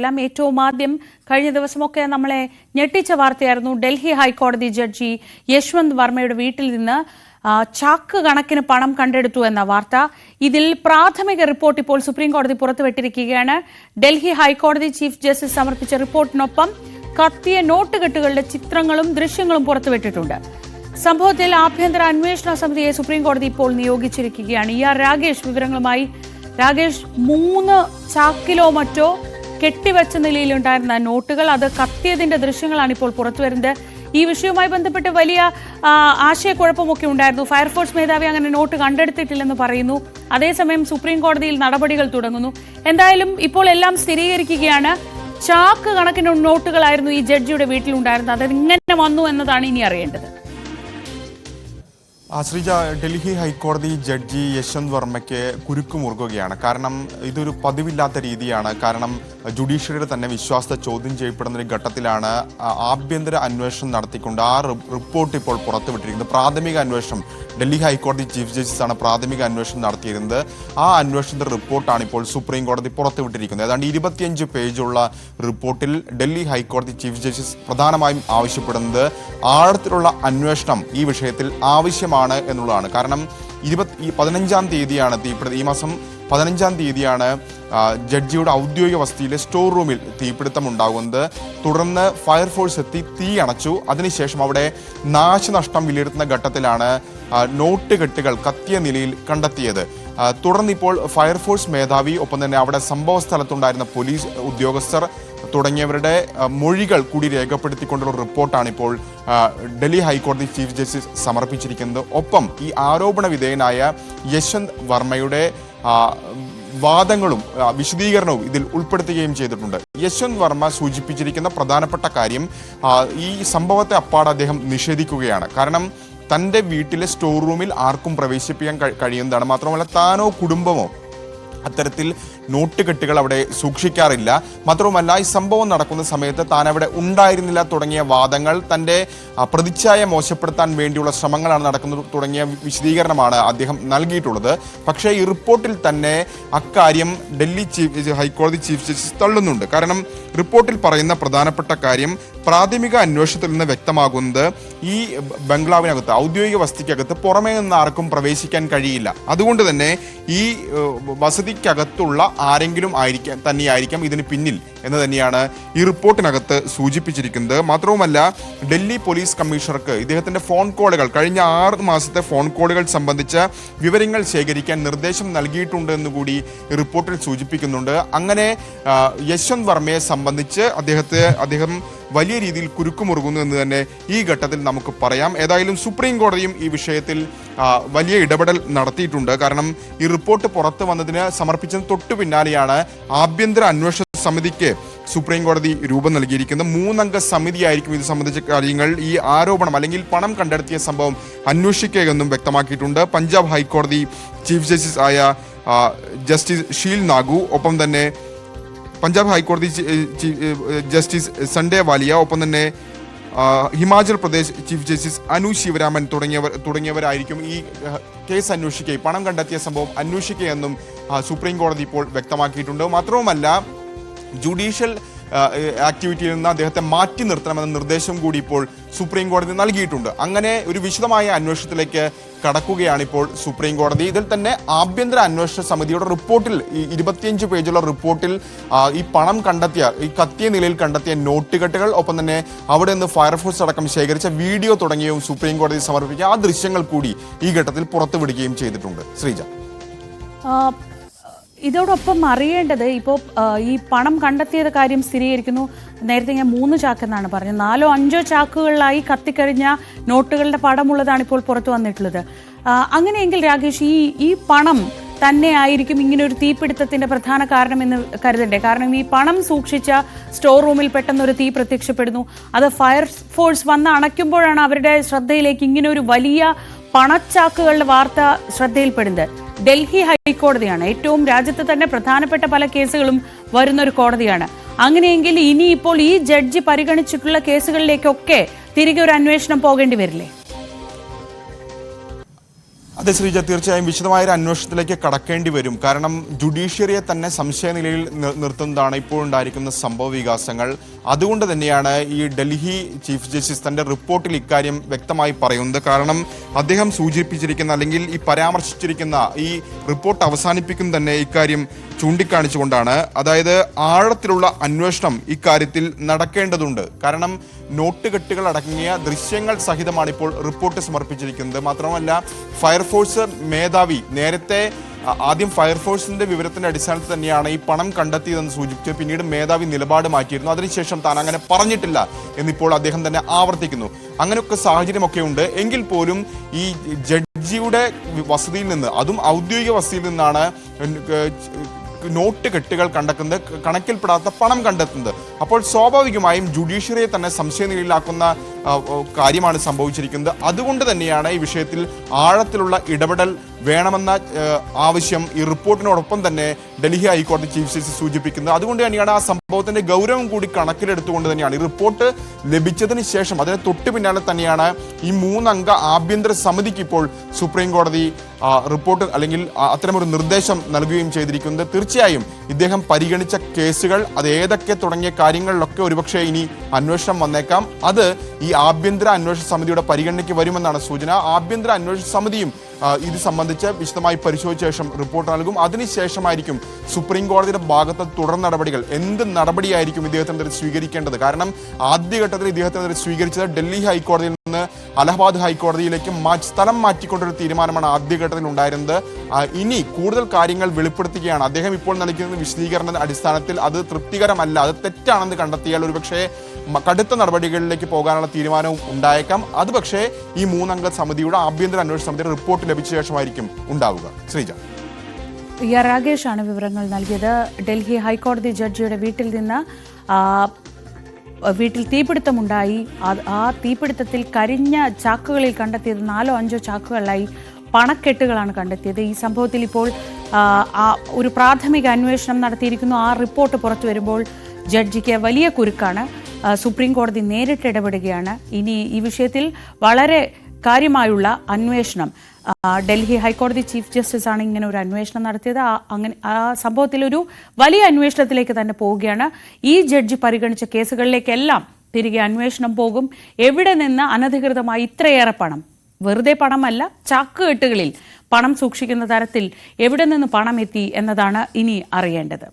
ചെല്ലാം. ഏറ്റവും ആദ്യം കഴിഞ്ഞ ദിവസമൊക്കെ നമ്മളെ ഞെട്ടിച്ച വാർത്തയായിരുന്നു ഡൽഹി ഹൈക്കോടതി ജഡ്ജി യശ്വന്ത് വർമ്മയുടെ വീട്ടിൽ നിന്ന് ചാക്ക് കണക്കിന് പണം കണ്ടെടുത്തു എന്ന വാർത്ത. ഇതിൽ പ്രാഥമിക റിപ്പോർട്ട് ഇപ്പോൾ സുപ്രീം കോടതി പുറത്തുവിട്ടിരിക്കുകയാണ്. ഡൽഹി ഹൈക്കോടതി ചീഫ് ജസ്റ്റിസ് സമർപ്പിച്ച റിപ്പോർട്ടിനൊപ്പം കത്തിയ നോട്ടുകെട്ടുകളുടെ ചിത്രങ്ങളും ദൃശ്യങ്ങളും പുറത്തുവിട്ടിട്ടുണ്ട്. സംഭവത്തിൽ ആഭ്യന്തര അന്വേഷണ സമിതിയെ സുപ്രീം കോടതി ഇപ്പോൾ നിയോഗിച്ചിരിക്കുകയാണ്. രാകേഷ് വിവരങ്ങളുമായി. രാകേഷ്, 3 ചാക്കിലോ മറ്റോ കെട്ടിവെച്ച നിലയിലുണ്ടായിരുന്ന നോട്ടുകൾ, അത് കത്തിയതിന്റെ ദൃശ്യങ്ങളാണ് ഇപ്പോൾ പുറത്തുവരുന്നത്. ഈ വിഷയവുമായി ബന്ധപ്പെട്ട് വലിയ ആശയക്കുഴപ്പമൊക്കെ ഉണ്ടായിരുന്നു. ഫയർഫോഴ്സ് മേധാവി അങ്ങനെ നോട്ട് കണ്ടെടുത്തിട്ടില്ലെന്ന് പറയുന്നു. അതേസമയം സുപ്രീം കോടതിയിൽ നടപടികൾ തുടങ്ങുന്നു. എന്തായാലും ഇപ്പോൾ എല്ലാം സ്ഥിരീകരിക്കുകയാണ്. ചാക്ക് കണക്കിന് നോട്ടുകളായിരുന്നു ഈ ജഡ്ജിയുടെ വീട്ടിലുണ്ടായിരുന്നത്. അത് ഇങ്ങനെ വന്നു എന്നതാണ് ഇനി അറിയേണ്ടത്. ശ്രീജ, ഡൽഹി ഹൈക്കോടതി ജഡ്ജി യശ്വന്ത് വർമ്മയ്ക്ക് കുരുക്കുമുറുകുകയാണ്. കാരണം ഇതൊരു പതിവില്ലാത്ത രീതിയാണ്. കാരണം ജുഡീഷ്യറിയുടെ തന്നെ വിശ്വാസത്തെ ചോദ്യം ചെയ്യപ്പെടുന്ന ഒരു ഘട്ടത്തിലാണ് ആഭ്യന്തര അന്വേഷണം നടത്തിക്കൊണ്ട് ആ റിപ്പോർട്ട് ഇപ്പോൾ പുറത്തുവിട്ടിരിക്കുന്നത്. പ്രാഥമിക അന്വേഷണം ഡൽഹി ഹൈക്കോടതി ചീഫ് ജസ്റ്റിസാണ് പ്രാഥമിക അന്വേഷണം നടത്തിയിരുന്നത്. ആ അന്വേഷണത്തിന്റെ റിപ്പോർട്ടാണ് ഇപ്പോൾ സുപ്രീം കോടതി പുറത്തുവിട്ടിരിക്കുന്നത്. ഏതാണ്ട് 25 പേജുള്ള റിപ്പോർട്ടിൽ ഡൽഹി ഹൈക്കോടതി ചീഫ് ജസ്റ്റിസ് പ്രധാനമായും ആവശ്യപ്പെടുന്നത് ആഴത്തിലുള്ള അന്വേഷണം ഈ വിഷയത്തിൽ ആവശ്യമാണ് എന്നുള്ളതാണ്. കാരണം 15-ാം തീയതിയാണ് ഈ മാസം 15-ാം തീയതിയാണ് ജഡ്ജിയുടെ ഔദ്യോഗിക വസതിയിലെ സ്റ്റോർ റൂമിൽ തീപിടുത്തം ഉണ്ടാകുന്നത്. തുടർന്ന് ഫയർഫോഴ്സ് എത്തി തീ അണച്ചു. അതിനുശേഷം അവിടെ നാശനഷ്ടം വിലയിരുത്തുന്ന ഘട്ടത്തിലാണ് നോട്ട് കെട്ടുകൾ കത്തിയ നിലയിൽ കണ്ടെത്തിയത്. തുടർന്ന് ഇപ്പോൾ ഫയർഫോഴ്സ് മേധാവി, ഒപ്പം തന്നെ അവിടെ സംഭവ സ്ഥലത്തുണ്ടായിരുന്ന പോലീസ് ഉദ്യോഗസ്ഥർ തുടങ്ങിയവരുടെ മൊഴികൾ കൂടി രേഖപ്പെടുത്തിക്കൊണ്ടുള്ള റിപ്പോർട്ടാണ് ഇപ്പോൾ ഡൽഹി ഹൈക്കോടതി ചീഫ് ജസ്റ്റിസ് സമർപ്പിച്ചിരിക്കുന്നത്. ഒപ്പം ഈ ആരോപണ വിധേയനായ യശ്വന്ത് വർമ്മയുടെ വാദങ്ങളും വിശദീകരണവും ഇതിൽ ഉൾപ്പെടുത്തുകയും ചെയ്തിട്ടുണ്ട്. യശ്വന്ത് വർമ്മ സൂചിപ്പിച്ചിരിക്കുന്ന പ്രധാനപ്പെട്ട കാര്യം, ഈ സംഭവത്തെ അപ്പാടെ അദ്ദേഹം നിഷേധിക്കുകയാണ്. കാരണം തൻ്റെ വീട്ടിലെ സ്റ്റോർ റൂമിൽ ആർക്കും പ്രവേശിപ്പിക്കാൻ കഴിയുന്നതാണ്. മാത്രമല്ല താനോ കുടുംബമോ അത്തരത്തിൽ നോട്ടുകെട്ടുകൾ അവിടെ സൂക്ഷിക്കാറില്ല. മാത്രവുമല്ല ഈ സംഭവം നടക്കുന്ന സമയത്ത് താൻ അവിടെ ഉണ്ടായിരുന്നില്ല തുടങ്ങിയ വാദങ്ങൾ, തൻ്റെ പ്രതിച്ഛായ മോശപ്പെടുത്താൻ വേണ്ടിയുള്ള ശ്രമങ്ങളാണ് നടക്കുന്നത് തുടങ്ങിയ വിശദീകരണമാണ് അദ്ദേഹം നൽകിയിട്ടുള്ളത്. പക്ഷേ ഈ റിപ്പോർട്ടിൽ തന്നെ അക്കാര്യം ഡൽഹി ഹൈക്കോടതി ചീഫ് ജസ്റ്റിസ് തള്ളുന്നുണ്ട്. കാരണം റിപ്പോർട്ടിൽ പറയുന്ന പ്രധാനപ്പെട്ട കാര്യം, പ്രാഥമിക അന്വേഷണത്തിൽ നിന്ന് വ്യക്തമാകുന്നത് ഈ ബംഗ്ലാവിനകത്ത്, ഔദ്യോഗിക വസതിക്കകത്ത് പുറമേ നിന്ന് ആർക്കും പ്രവേശിക്കാൻ കഴിയില്ല. അതുകൊണ്ട് തന്നെ ഈ വസതിക്കകത്തുള്ള ആരെങ്കിലും തന്നെയായിരിക്കാം ഇതിന് പിന്നിൽ എന്ന് തന്നെയാണ് ഈ റിപ്പോർട്ടിനകത്ത് സൂചിപ്പിച്ചിരിക്കുന്നത്. മാത്രവുമല്ല ഡൽഹി പോലീസ് കമ്മീഷണർക്ക് ഇദ്ദേഹത്തിന്റെ ഫോൺ കോളുകൾ, കഴിഞ്ഞ 6 മാസത്തെ ഫോൺ കോളുകൾ സംബന്ധിച്ച വിവരങ്ങൾ ശേഖരിക്കാൻ നിർദ്ദേശം നൽകിയിട്ടുണ്ട് എന്നുകൂടി റിപ്പോർട്ടിൽ സൂചിപ്പിക്കുന്നുണ്ട്. അങ്ങനെ യശ്വന്ത് വർമ്മയെ സംബന്ധിച്ച് അദ്ദേഹം വലിയ രീതിയിൽ കുരുക്കുമുറുകുന്നു എന്ന് തന്നെ ഈ ഘട്ടത്തിൽ നമുക്ക് പറയാം. ഏതായാലും സുപ്രീം കോടതിയും ഈ വിഷയത്തിൽ വലിയ ഇടപെടൽ നടത്തിയിട്ടുണ്ട്. കാരണം ഈ റിപ്പോർട്ട് പുറത്തു വന്നതിന് സമർപ്പിച്ചതിന് തൊട്ടു പിന്നാലെയാണ് ആഭ്യന്തര അന്വേഷണ സമിതിക്ക് സുപ്രീം കോടതി രൂപം നൽകിയിരിക്കുന്നത്. 3 അംഗ സമിതിയായിരിക്കും ഇത് സംബന്ധിച്ച കാര്യങ്ങൾ, ഈ ആരോപണം അല്ലെങ്കിൽ പണം കണ്ടെത്തിയ സംഭവം അന്വേഷിക്കുകയെന്നും വ്യക്തമാക്കിയിട്ടുണ്ട്. പഞ്ചാബ് ഹൈക്കോടതി ചീഫ് ജസ്റ്റിസ് ആയ ജസ്റ്റിസ് ഷീൽ നാഗു, ഒപ്പം തന്നെ പഞ്ചാബ് ഹൈക്കോടതി ജസ്റ്റിസ് സൺഡേ വാലിയ, ഒപ്പം തന്നെ ഹിമാചൽ പ്രദേശ് ചീഫ് ജസ്റ്റിസ് അനു ശിവരാമൻ തുടങ്ങിയവരായിരിക്കും ഈ കേസ് അന്വേഷിക്കുക, പണം കണ്ടെത്തിയ സംഭവം അന്വേഷിക്കുകയെന്നും സുപ്രീം കോടതി ഇപ്പോൾ വ്യക്തമാക്കിയിട്ടുണ്ട്. മാത്രവുമല്ല ജുഡീഷ്യൽ ആക്ടിവിറ്റിയിൽ നിന്ന് അദ്ദേഹത്തെ മാറ്റി നിർത്തണമെന്ന നിർദ്ദേശം കൂടി ഇപ്പോൾ സുപ്രീം കോടതി നൽകിയിട്ടുണ്ട്. അങ്ങനെ ഒരു വിശദമായ അന്വേഷണത്തിലേക്ക് കടക്കുകയാണ് ഇപ്പോൾ സുപ്രീം കോടതി. ഇതിൽ തന്നെ ആഭ്യന്തര അന്വേഷണ സമിതിയുടെ റിപ്പോർട്ടിൽ, ഈ 25 പേജുള്ള റിപ്പോർട്ടിൽ ഈ പണം കണ്ടെത്തിയ, ഈ കത്തിയ നിലയിൽ കണ്ടെത്തിയ നോട്ടുകെട്ടുകൾ, ഒപ്പം തന്നെ അവിടെ നിന്ന് ഫയർഫോഴ്സ് അടക്കം ശേഖരിച്ച വീഡിയോ തുടങ്ങിയവും സുപ്രീം കോടതി സമർപ്പിക്കുക, ആ ദൃശ്യങ്ങൾ കൂടി ഈ ഘട്ടത്തിൽ പുറത്തുവിടുകയും ചെയ്തിട്ടുണ്ട്. ശ്രീജ, ഇതോടൊപ്പം അറിയേണ്ടത്, ഇപ്പോൾ ഈ പണം കണ്ടെത്തിയത് കാര്യം സ്ഥിരീകരിക്കുന്നു. നേരത്തെ ഞാൻ 3 ചാക്കെന്നാണ് പറഞ്ഞത്. 4-5 ചാക്കുകളിലായി കത്തിക്കഴിഞ്ഞ നോട്ടുകളുടെ പടമുള്ളതാണ് ഇപ്പോൾ പുറത്തു വന്നിട്ടുള്ളത്. അങ്ങനെയെങ്കിൽ രാകേഷ്, ഈ പണം തന്നെ ആയിരിക്കും ഇങ്ങനെ ഒരു തീപിടുത്തത്തിന്റെ പ്രധാന കാരണമെന്ന് കരുതണ്ടേ? കാരണം ഈ പണം സൂക്ഷിച്ച സ്റ്റോർ റൂമിൽ പെട്ടെന്നൊരു തീ പ്രത്യക്ഷപ്പെടുന്നു. അത് ഫയർഫോഴ്സ് വന്ന് അണയ്ക്കുമ്പോഴാണ് അവരുടെ ശ്രദ്ധയിലേക്ക് ഇങ്ങനെ ഒരു വലിയ പണച്ചാക്കുകളുടെ വാർത്ത ശ്രദ്ധയിൽപ്പെടുന്നത്. ഡൽഹി ഹൈക്കോടതിയാണ്, ഏറ്റവും രാജ്യത്ത് തന്നെ പ്രധാനപ്പെട്ട പല കേസുകളും വരുന്നൊരു കോടതിയാണ്. അങ്ങനെയെങ്കിൽ ഇനിയിപ്പോൾ ഈ ജഡ്ജി പരിഗണിച്ചിട്ടുള്ള കേസുകളിലേക്കൊക്കെ തിരികെ ഒരു അന്വേഷണം പോകേണ്ടി വരില്ലേ? അതെ ശ്രീജ, തീർച്ചയായും വിശദമായ ഒരു അന്വേഷണത്തിലേക്ക് കടക്കേണ്ടി വരും. കാരണം ജുഡീഷ്യറിയെ തന്നെ സംശയനിലയിൽ നിർത്തുന്നതാണ് ഇപ്പോൾ ഉണ്ടായിരിക്കുന്ന സംഭവ വികാസങ്ങൾ. അതുകൊണ്ട് തന്നെയാണ് ഈ ഡൽഹി ചീഫ് ജസ്റ്റിസ് തന്റെ റിപ്പോർട്ടിൽ ഇക്കാര്യം വ്യക്തമായി പറയുന്നത്. കാരണം അദ്ദേഹം സൂചിപ്പിച്ചിരിക്കുന്ന അല്ലെങ്കിൽ ഈ പരാമർശിച്ചിരിക്കുന്ന ഈ റിപ്പോർട്ട് അവസാനിപ്പിക്കും തന്നെ ഇക്കാര്യം ചൂണ്ടിക്കാണിച്ചുകൊണ്ടാണ്. അതായത് ആഴത്തിലുള്ള അന്വേഷണം ഇക്കാര്യത്തിൽ നടക്കേണ്ടതുണ്ട്. കാരണം നോട്ടുകെട്ടുകൾ അടങ്ങിയ ദൃശ്യങ്ങൾ സഹിതമാണ് ഇപ്പോൾ റിപ്പോർട്ട് സമർപ്പിച്ചിരിക്കുന്നത്. മാത്രമല്ല ഫയർഫോഴ്സ് മേധാവി നേരത്തെ ആദ്യം ഫയർഫോഴ്സിന്റെ വിവരത്തിന്റെ അടിസ്ഥാനത്തിൽ തന്നെയാണ് ഈ പണം കണ്ടെത്തിയതെന്ന് സൂചിപ്പിച്ച് പിന്നീട് മേധാവി നിലപാട് മാറ്റിയിരുന്നു. അതിനുശേഷം താൻ അങ്ങനെ പറഞ്ഞിട്ടില്ല എന്നിപ്പോൾ അദ്ദേഹം തന്നെ ആവർത്തിക്കുന്നു. അങ്ങനെയൊക്കെ സാഹചര്യമൊക്കെ ഉണ്ട്. എങ്കിൽ പോലും ഈ ജഡ്ജിയുടെ വസതിയിൽ നിന്ന്, അതും ഔദ്യോഗിക വസതിയിൽ നിന്നാണ് നോട്ട് കെട്ടുകൾ കണക്കിൽപ്പെടാത്ത പണം കണ്ടെത്തുന്നത്. അപ്പോൾ സ്വാഭാവികമായും ജുഡീഷ്യറിയെ തന്നെ സംശയനിലയിലാക്കുന്ന കാര്യമാണ് സംഭവിച്ചിരിക്കുന്നത്. അതുകൊണ്ട് തന്നെയാണ് ഈ വിഷയത്തിൽ ആഴത്തിലുള്ള ഇടപെടൽ വേണമെന്ന ആവശ്യം ഈ റിപ്പോർട്ടിനോടൊപ്പം തന്നെ ഡൽഹി ഹൈക്കോടതി ചീഫ് ജസ്റ്റിസ് സൂചിപ്പിക്കുന്നത്. അതുകൊണ്ട് തന്നെയാണ് ആ സംഭവത്തിന്റെ ഗൗരവം കൂടി കണക്കിലെടുത്തുകൊണ്ട് തന്നെയാണ് ഈ റിപ്പോർട്ട് ലഭിച്ചതിന് ശേഷം അതിന് തൊട്ടു പിന്നാലെ തന്നെയാണ് ഈ 3 അംഗ ആഭ്യന്തര സമിതിക്ക് ഇപ്പോൾ സുപ്രീം കോടതി റിപ്പോർട്ട് അല്ലെങ്കിൽ അത്തരമൊരു നിർദ്ദേശം നൽകുകയും ചെയ്തിരിക്കുന്നത്. തീർച്ചയായും ഇദ്ദേഹം പരിഗണിച്ച കേസുകൾ അത് ഏതൊക്കെ തുടങ്ങിയ കാര്യങ്ങളിലൊക്കെ ഒരുപക്ഷെ ഇനി അന്വേഷണം വന്നേക്കാം. അത് ഈ ആഭ്യന്തര അന്വേഷണ സമിതിയുടെ പരിഗണനയ്ക്ക് വരുമെന്നാണ് സൂചന. ആഭ്യന്തര അന്വേഷണ സമിതിയും ഇത് സംബന്ധിച്ച് വിശദമായി പരിശോധിച്ച ശേഷം റിപ്പോർട്ട് നൽകും. അതിനുശേഷമായിരിക്കും സുപ്രീം കോടതിയുടെ ഭാഗത്ത് തുടർ നടപടികൾ, എന്ത് നടപടിയായിരിക്കും ഇദ്ദേഹത്തിനെതിരെ സ്വീകരിക്കേണ്ടത്. കാരണം ആദ്യഘട്ടത്തിൽ ഇദ്ദേഹത്തിനെതിരെ സ്വീകരിച്ചത് ഡൽഹി ഹൈക്കോടതിയിൽ നിന്ന് അലഹബാദ് ഹൈക്കോടതിയിലേക്ക് സ്ഥലം മാറ്റിക്കൊണ്ടൊരു തീരുമാനമാണ് ആദ്യഘട്ടത്തിൽ ഉണ്ടായിരുന്നത്. ഇനി കൂടുതൽ കാര്യങ്ങൾ വെളിപ്പെടുത്തുകയാണ്. അദ്ദേഹം ഇപ്പോൾ നൽകുന്ന വിശദീകരണ അടിസ്ഥാനത്തിൽ അത് തൃപ്തികരമല്ല, അത് തെറ്റാണെന്ന് കണ്ടെത്തിയാൽ ഒരുപക്ഷെ കടുത്ത നടപടികളിലേക്ക് പോകാനുള്ള തീരുമാനവും ഉണ്ടായേക്കാം. അത് പക്ഷേ ഈ 3 അംഗ സമിതിയുടെ ആഭ്യന്തര അന്വേഷണ സമിതിയുടെ റിപ്പോർട്ട് ലഭിച്ച ശേഷമായിരിക്കും ഉണ്ടാവുക. ശ്രീജ, രാകേഷാണ് വിവരങ്ങൾ നൽകിയത്. ഡൽഹി ഹൈക്കോടതി ജഡ്ജിയുടെ വീട്ടിൽ നിന്ന് വീട്ടിൽ തീപിടുത്തമുണ്ടായി. ആ തീപിടുത്തത്തിൽ കരിഞ്ഞ ചാക്കുകളിൽ കണ്ടെത്തിയത് 4-5 ചാക്കുകളിലായി പണക്കെട്ടുകളാണ് കണ്ടെത്തിയത്. ഈ സംഭവത്തിൽ ഇപ്പോൾ ഒരു പ്രാഥമിക അന്വേഷണം നടത്തിയിരിക്കുന്നു. ആ റിപ്പോർട്ട് പുറത്തു വരുമ്പോൾ ജഡ്ജിക്ക് വലിയ കുരുക്കാണ്. സുപ്രീം കോടതി നേരിട്ട് ഇടപെടുകയാണ്. ഇനി ഈ വിഷയത്തിൽ വളരെ കാര്യമായുള്ള അന്വേഷണം, ഡൽഹി ഹൈക്കോടതി ചീഫ് ജസ്റ്റിസ് ആണ് ഇങ്ങനെ ഒരു അന്വേഷണം നടത്തിയത്. ആ സംഭവത്തിൽ ഒരു വലിയ അന്വേഷണത്തിലേക്ക് തന്നെ പോവുകയാണ്. ഈ ജഡ്ജി പരിഗണിച്ച കേസുകളിലേക്കെല്ലാം തിരികെ അന്വേഷണം പോകും. എവിടെ നിന്ന് അനധികൃതമായി ഇത്രയേറെ പണം, വെറുതെ പണമല്ല, ചാക്കുകെട്ടുകളിൽ പണം സൂക്ഷിക്കുന്ന തരത്തിൽ എവിടെ നിന്ന് പണം എത്തി എന്നതാണ് ഇനി അറിയേണ്ടത്.